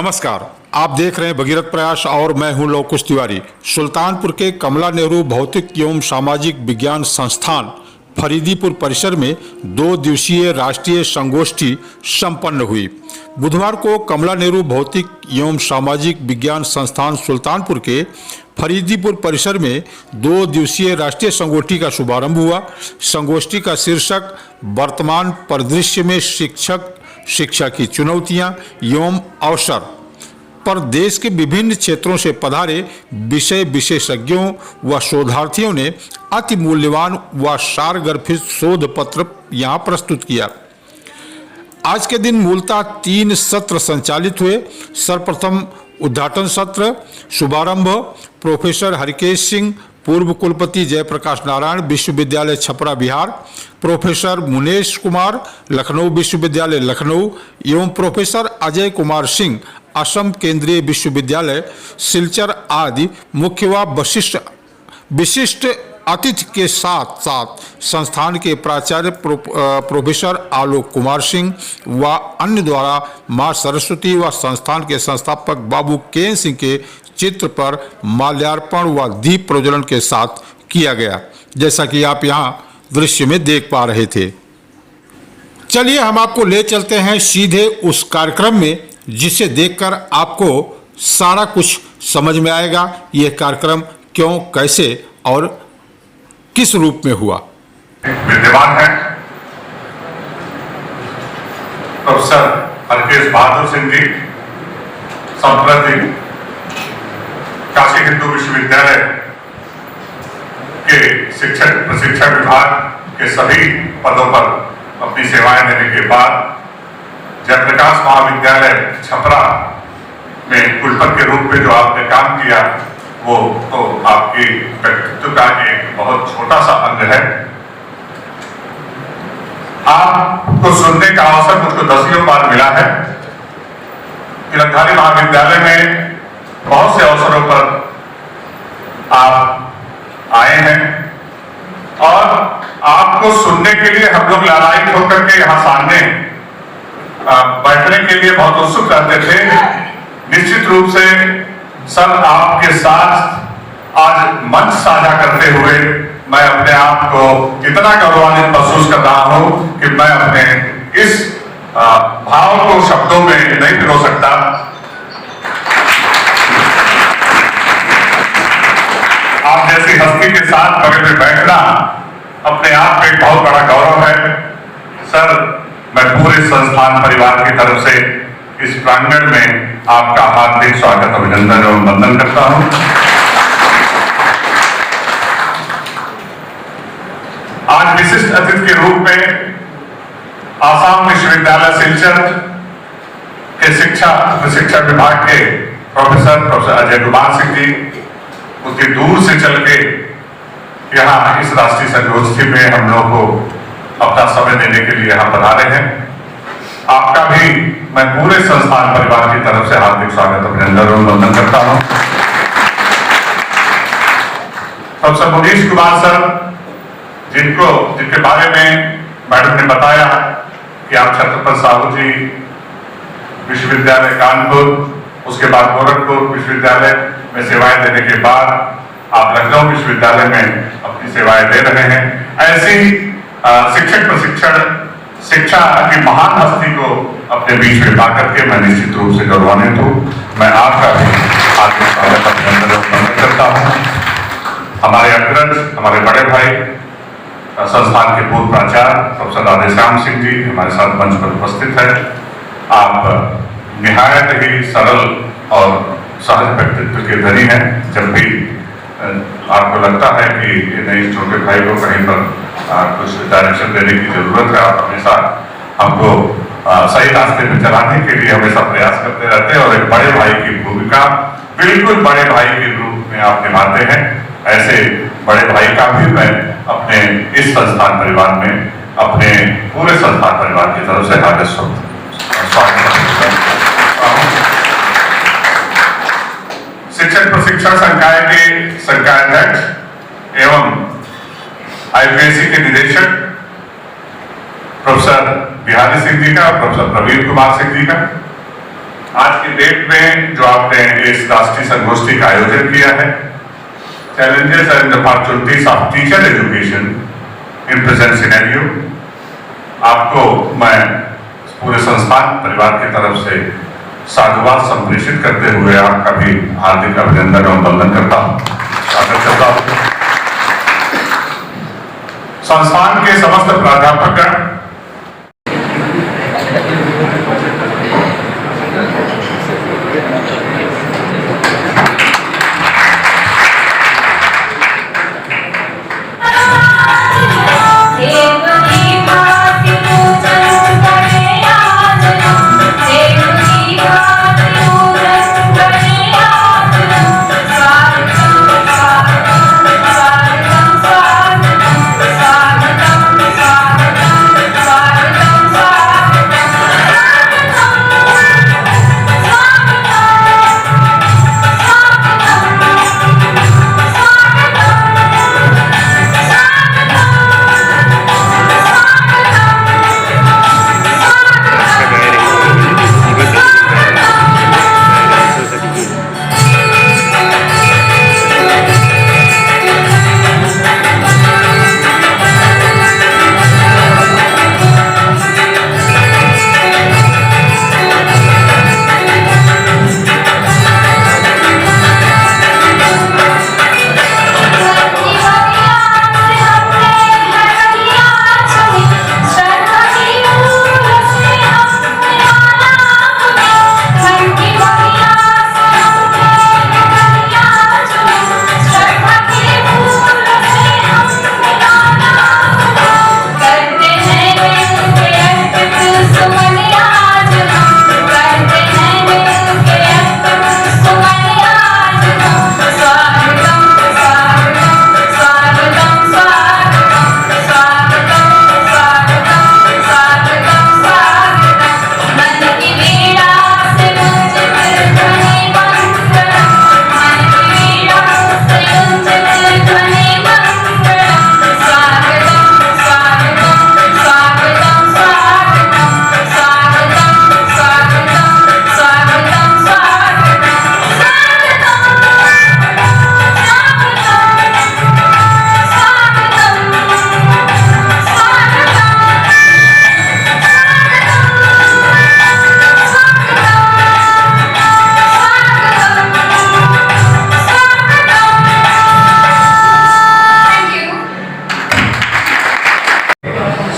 नमस्कार, आप देख रहे हैं भगीरथ प्रयास और मैं हूं लव कुश तिवारी। सुल्तानपुर के कमला नेहरू भौतिक एवं सामाजिक विज्ञान संस्थान फरीदीपुर परिसर में 2 दिवसीय राष्ट्रीय संगोष्ठी संपन्न हुई। बुधवार को कमला नेहरू भौतिक एवं सामाजिक विज्ञान संस्थान सुल्तानपुर के फरीदीपुर परिसर में 2 दिवसीय राष्ट्रीय संगोष्ठी का शुभारंभ हुआ। संगोष्ठी का शीर्षक वर्तमान परिदृश्य में शिक्षा की चुनौतियां एवं अवसर पर देश के विभिन्न क्षेत्रों से पधारे विषय विशेषज्ञों व शोधार्थियों ने अति मूल्यवान व सारगर्भित शोध पत्र यहाँ प्रस्तुत किया। आज के दिन मूलतः 3 सत्र संचालित हुए। सर्वप्रथम उद्घाटन सत्र शुभारंभ प्रोफेसर हरिकेश सिंह, पूर्व कुलपति जयप्रकाश नारायण, विश्वविद्यालय छपरा बिहार, प्रोफेसर मुनेश कुमार, लखनऊ विश्वविद्यालय लखनऊ एवं प्रोफेसर अजय कुमार सिंह, असम केंद्रीय विश्वविद्यालय सिलचर आदि मुख्य व विशिष्ट अतिथि के साथ साथ संस्थान के प्राचार्य प्रोफेसर आलोक कुमार सिंह व अन्य द्वारा मां सरस्वती व संस्थान के संस्थापक बाबू केन सिंह के चित्र पर माल्यार्पण व दीप प्रज्वलन के साथ किया गया, जैसा कि आप यहाँ दृश्य में देख पा रहे थे। चलिए हम आपको ले चलते हैं सीधे उस कार्यक्रम में, जिसे देखकर आपको सारा कुछ समझ में आएगा यह कार्यक्रम क्यों, कैसे और किस रूप में हुआ। विद्यमान है प्रोफेसर हरकेश बहादुर सिंह जी, संप्रति काशी हिंदू विश्वविद्यालय के शिक्षक प्रशिक्षण विभाग के सभी पदों पर अपनी सेवाएं देने के बाद जयप्रकाश महाविद्यालय छपरा में कुलपति के रूप में जो आपने काम किया वो तो आपकी व्यक्तित्व का एक बहुत छोटा सा अंग है। आपको सुनने का अवसर मुझको 10वीं बार मिला है। तिलकधारी महाविद्यालय में बहुत से अवसरों पर आप आए हैं और आपको सुनने के लिए हम लोग लालायित होकर के यहाँ सामने बैठने के लिए बहुत उत्सुक रहते थे। निश्चित रूप से सर आपके साथ आज मंच साझा करते हुए मैं अपने आप को इतना गौरवान्वित महसूस कर रहा हूं कि मैं अपने इस भाव को शब्दों में नहीं पिरो सकता। आप जैसी हस्ती के साथ बगल में बैठना अपने आप में एक बहुत बड़ा गौरव है। सर मैं पूरे संस्थान परिवार की तरफ से इस प्रांगण में आपका हार्दिक स्वागत, अभिनंदन एवं वंदन करता हूं। आज विशिष्ट अतिथि के रूप में आसाम विश्वविद्यालय सिलचर के शिक्षा प्रशिक्षण विभाग के प्रोफेसर अजय कुमार सिंह जी उतनी दूर से चल के यहाँ इस राष्ट्रीय संगोष्ठी में हम लोग को अपना समय देने के लिए यहाँ पधारे हैं। आपका भी मैं पूरे संस्थान परिवार की तरफ से हार्दिक स्वागत, अभिनंदन और वंदन करता हूं। प्रोफेसर मुनीश कुमार सर जिनके बारे में मैडम ने बताया कि आप छत्रपति साहू जी विश्वविद्यालय कानपुर, उसके बाद गोरखपुर विश्वविद्यालय में सेवाएं देने के बाद आप लखनऊ विश्वविद्यालय में अपनी सेवाएं दे रहे हैं। ऐसी शिक्षक प्रशिक्षण शिक्षा की महान हस्ती को अपने बीच में पाकर के मैं निश्चित रूप से गौरवान्वित हूँ। मैं आपका भी हार्दिक स्वागत, अभिनंदन और वंदन करता हूँ। हमारे अग्रज, हमारे बड़े भाई संस्थान के पूर्व प्राचार्य प्रोफेसर राधेश्याम सिंह जी हमारे साथ मंच पर उपस्थित है। आप निहायत ही सरल और सहज व्यक्तित्व के धनी हैं। जब भी आपको लगता है कि इस छोटे भाई को कहीं पर कुछ डायरेक्शन देने की जरूरत है, आप हमेशा हमको सही रास्ते पे चलाने के लिए हमेशा प्रयास करते रहते हैं और एक बड़े भाई की भूमिका बिल्कुल बड़े भाई के रूप में आप निभाते हैं। ऐसे बड़े भाई का भी मैं अपने इस संस्थान परिवार में अपने पूरे संस्थान परिवार की तरफ से हार्दिक स्वागत करता हूं। शिक्षक प्रशिक्षण संकाय के संकायाध्यक्ष एवं IPSC के निदेशक प्रोफेसर बिहारी सिंह जी का, प्रोफेसर प्रवीण कुमार सिंह जी का, आज की डेट में जो आपने इस राष्ट्रीय संगोष्ठी का आयोजन किया है, challenges and opportunities of teacher education in present scenario, आपको मैं पूरे संस्थान परिवार की तरफ से साधुवाद संप्रेषित करते हुए आपका भी हार्दिक अभिनंदन और वंदन करता हूँ। स्वागत करता हूँ। संस्थान के समस्त प्राध्यापकगण,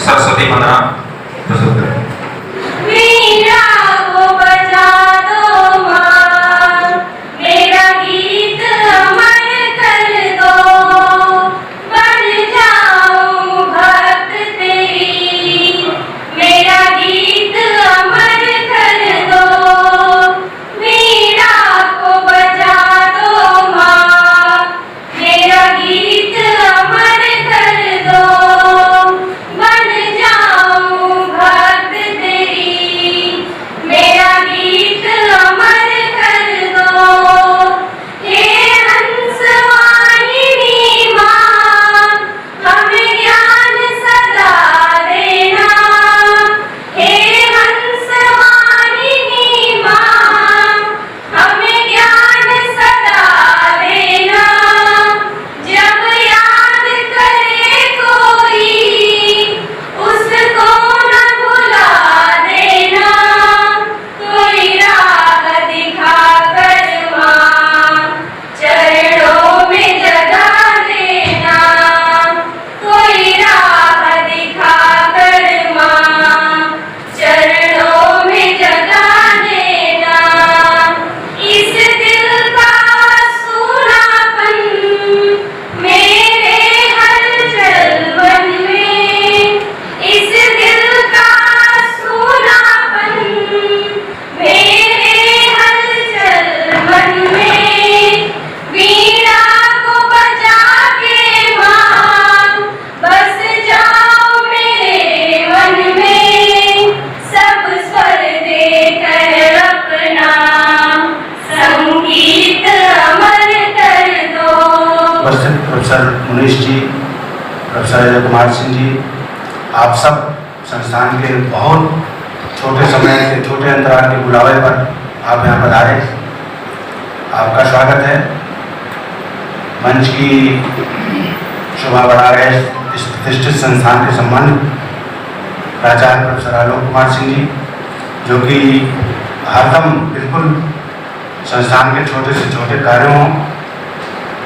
सरस्वती वंदना प्रस्तुत करें। वीणा को बजा दो माँ, मेरा गीत अमर कर दो, बन जाऊं भक्त तेरी, मेरा गीत अमर कर दो। वीणा को बजा दो माँ, मेरा गीत अमर कर दो, बन जाऊं भक्त तेरी, मेरा गीत अमर कर दो। हे हंस वाहिनी माँ, हमें ज्ञान सदा देना। हे हंस वाहिनी माँ, हमें ज्ञान सदा देना। जब याद करे कोई, उसको न भुला देना। कोई राह दिखा कर माँ, चरणों में जगा देना। कोई राह दिखा कर माँ, चरणों में जगा देना। इस दिल का सूनापन मेरे हलचल मन में, इस दिल का सूनापन मेरे हलचल मन में। वीणा को बजा के माँ, बस जाओ मेरे मन में। सब स्वर देकर अपना संगीत अमर कर दो। उपस्थित प्रोफेसर मुनीश जी, प्रोफेसर अजय कुमार सिंह जी, आप सब संस्थान के बहुत छोटे समय के छोटे अंतराल के बुलावे पर आप यहाँ पधारे, आपका स्वागत है। मंच की शोभा बढ़ा रहे इस प्रतिष्ठित संस्थान के संबंध प्राचार्य प्रोफेसर आलोक कुमार सिंह जी, जो कि हरदम बिल्कुल संस्थान के छोटे से छोटे कार्यों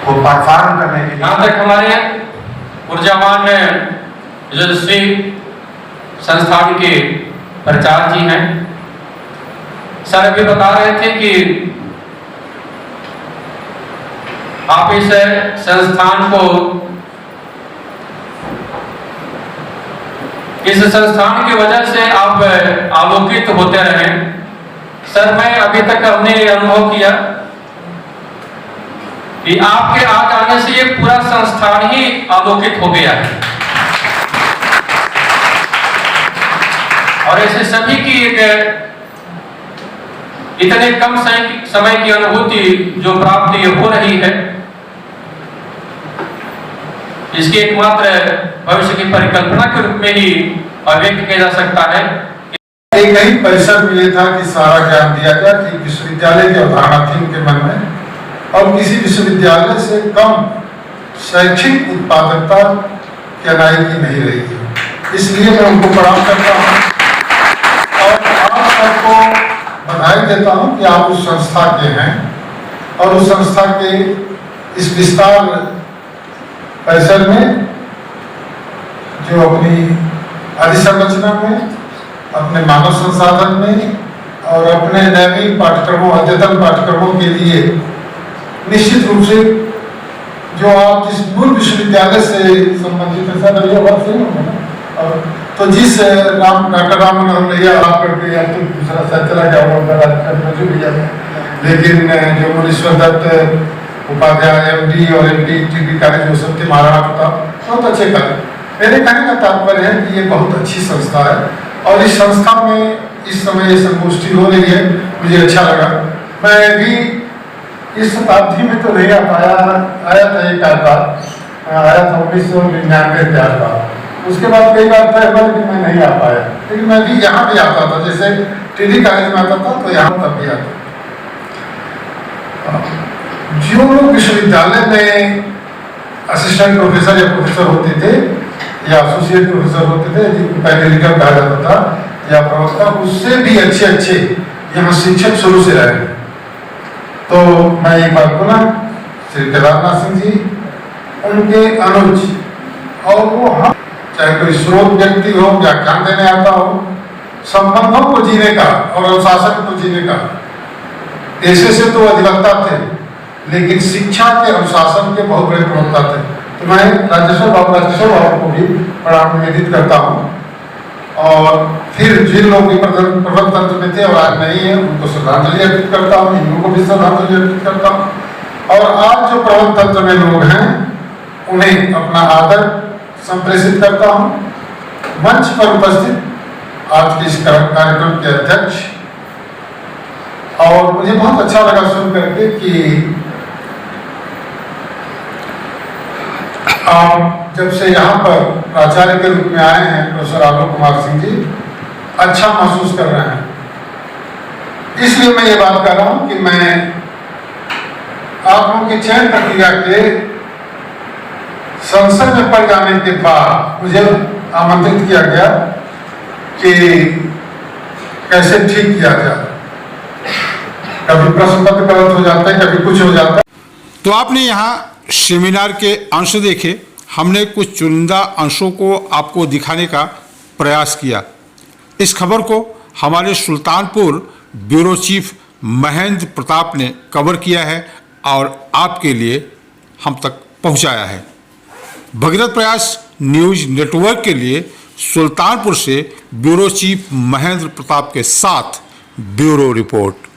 को परफॉर्म करने के लिए यहाँ तक हमारे ऊर्जावान यशस्वी संस्थान के प्राचार्य जी हैं। सर अभी बता रहे थे कि आप इस संस्थान की वजह से आप आलोकित होते रहे। सर मैं अभी तक हमने ये अनुभव किया कि आपके आ जाने से ये पूरा संस्थान ही आलोकित हो गया है और ऐसे सभी की एक इतने कम समय की अनुभूति जो प्राप्त ये हो रही है, इसकी एकमात्र भविष्य की परिकल्पना के रूप में ही अभिव्यक्त किया जा सकता है। एक ही परिसर में ये था कि सारा ज्ञान दिया गया कि विश्वविद्यालय की अवधारणा थी उनके मन में और किसी विश्वविद्यालय से कम शैक्षिक उत्पादकता की अदायगी नहीं रही है। इसलिए मैं उनको प्रणाम करता हूँ और आप सबको बधाई देता हूँ कि आप उस संस्था के हैं और उस संस्था के इस विस्तार परिसर में जो अपनी अधिसंरचना में, अपने मानव संसाधन में और अपने नवीन पाठ्यक्रमों, अद्यतन पाठ्यक्रमों के लिए निश्चित रूप से जो आप जिस मूल विश्वविद्यालय से संबंधित है, सर ये बात सही होगा ना? और तो जिस डॉक्टर राम मनोहर लोहिया आप करके या तो दूसरा सर चला गया होगा, लेकिन जो मुनीश्वर दत्त उपाध्याय MD और MD डिग्री कॉलेज जो सब थे, महाराणा प्रताप, बहुत अच्छे कार्य। मेरे कहने का तात्पर्य है कि ये बहुत अच्छी संस्था है और इस संस्था में इस समय ये संगोष्ठी हो रही है, मुझे अच्छा लगा। मैं भी इस शताब्दी में तो नहीं आ पाया, आया था एक बार, आया था 1999 के आसपास। उसके बाद कई बार तय हुआ कि मैं नहीं आ पाया, लेकिन मैं भी यहाँ भी आता था, जैसे TD कॉलेज में आता था तो यहाँ तब भी आता। जो लोग विश्वविद्यालय में असिस्टेंट प्रोफेसर या प्रोफेसर होते थे या एसोसिएट प्रोफेसर होते थे, जिनको पैरामेडिकल कहा जाता था या प्रवक्ता, उससे भी अच्छे यहाँ शिक्षक शुरू से रहे। तो मैं एक बात बोला, श्री केदारनाथ सिंह जी, उनके अनुज और वो हम चाहे कोई स्रोत व्यक्ति हो, व्याख्यान देने आता हो, संबंधों को जीने का और अनुशासन को जीने का, पेशे से तो अधिवक्ता थे लेकिन शिक्षा के अनुशासन के बहुत बड़े प्रवक्ता थे। तो मैं राजेश्वर बाबू को भी प्रणाम निवेदित करता हूँ और फिर जिन लोग भी प्रबंध तंत्र में थे और आज नहीं है उनको श्रद्धांजलि अर्पित करता हूँ, इनको भी श्रद्धांजलि अर्पित करता हूँ और आज जो प्रबंध तंत्र में लोग हैं उन्हें अपना आदर संप्रेषित करता हूँ। मंच पर उपस्थित आज के इस कार्यक्रम के अध्यक्ष, और मुझे बहुत अच्छा लगा सुन करके कि आप जब से यहाँ पर प्राचार्य के रूप में आए हैं प्रोफेसर आलोक कुमार सिंह जी, अच्छा महसूस कर रहे हैं। इसलिए मैं ये बात कर रहा हूँ कि मैं आप लोगों की चयन प्रक्रिया के संसद में पढ़ जाने के बाद मुझे आमंत्रित किया गया कि कैसे ठीक किया जाए। कभी प्रश्न पत्र गलत हो जाता है, कभी कुछ हो जाता है। तो आपने यहाँ सेमिनार के अंश देखे, हमने कुछ चुनिंदा अंशों को आपको दिखाने का प्रयास किया। इस खबर को हमारे सुल्तानपुर ब्यूरो चीफ महेंद्र प्रताप ने कवर किया है और आपके लिए हम तक पहुंचाया है। भगीरथ प्रयास न्यूज नेटवर्क के लिए सुल्तानपुर से ब्यूरो चीफ महेंद्र प्रताप के साथ ब्यूरो रिपोर्ट।